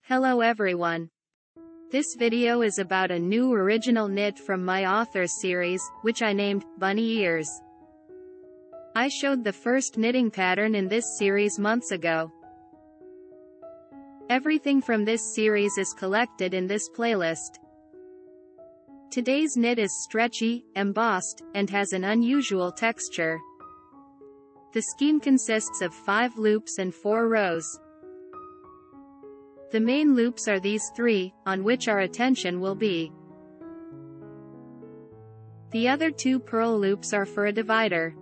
Hello everyone. This video is about a new original knit from my authors series, which I named Bunny Ears. I showed the first knitting pattern in this series months ago. Everything from this series is collected in this playlist. Today's knit is stretchy, embossed, and has an unusual texture. The skein consists of 5 loops and 4 rows. The main loops are these 3, on which our attention will be. The other 2 purl loops are for a divider.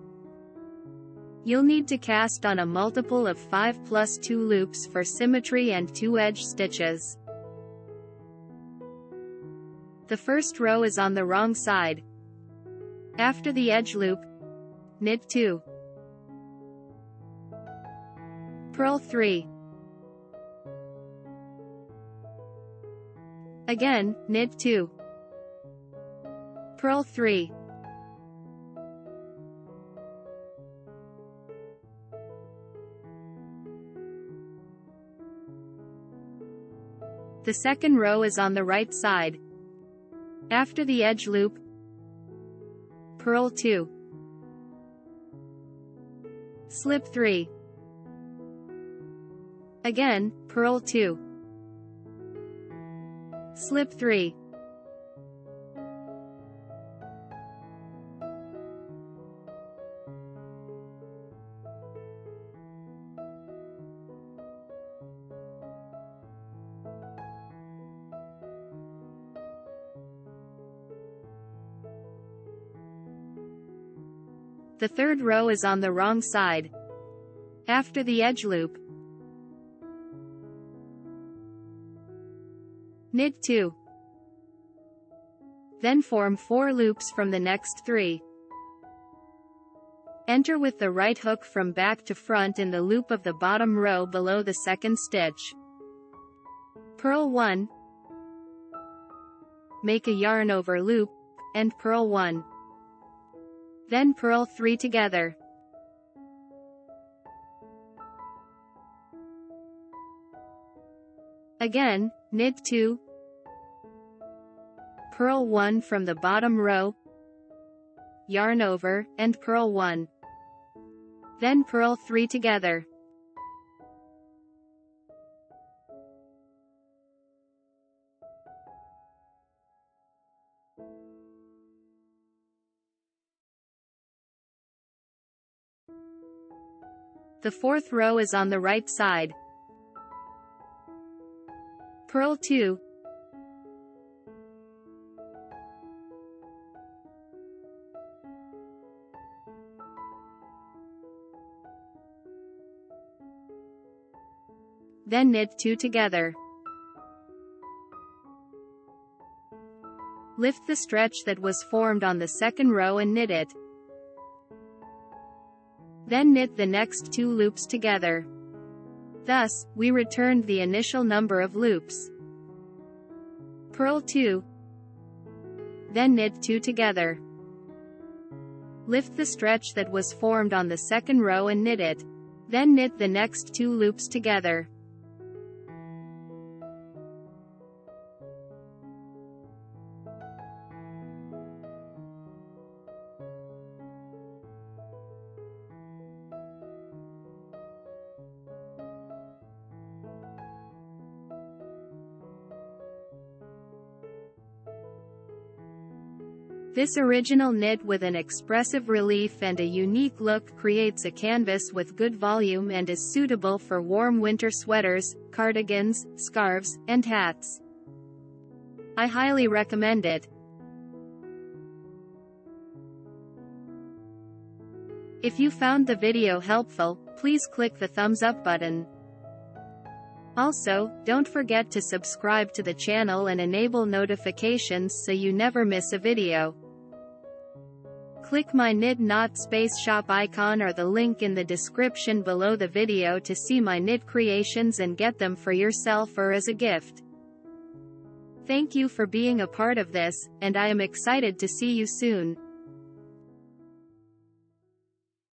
You'll need to cast on a multiple of 5 plus 2 loops for symmetry and 2 edge stitches. The first row is on the wrong side. After the edge loop, knit 2. Purl 3. Again, knit 2. Purl 3. The second row is on the right side. After the edge loop, purl 2. Slip 3. Again, purl 2. Slip 3. The third row is on the wrong side. After the edge loop, knit 2. Then form 4 loops from the next 3. Enter with the right hook from back to front in the loop of the bottom row below the second stitch. Purl 1. Make a yarn over loop, and purl 1. Then purl 3 together. Again, knit 2. Purl 1 from the bottom row, yarn over, and purl 1. Then purl 3 together. The fourth row is on the right side. Purl 2. Then knit 2 together. Lift the stretch that was formed on the second row and knit it. Then knit the next 2 loops together. Thus, we returned the initial number of loops. Purl 2. Then knit 2 together. Lift the stretch that was formed on the second row and knit it. Then knit the next 2 loops together. This original knit with an expressive relief and a unique look creates a canvas with good volume and is suitable for warm winter sweaters, cardigans, scarves, and hats. I highly recommend it. If you found the video helpful, please click the thumbs up button. Also, don't forget to subscribe to the channel and enable notifications so you never miss a video. Click my Knit Knot Space Shop icon or the link in the description below the video to see my knit creations and get them for yourself or as a gift. Thank you for being a part of this, and I am excited to see you soon.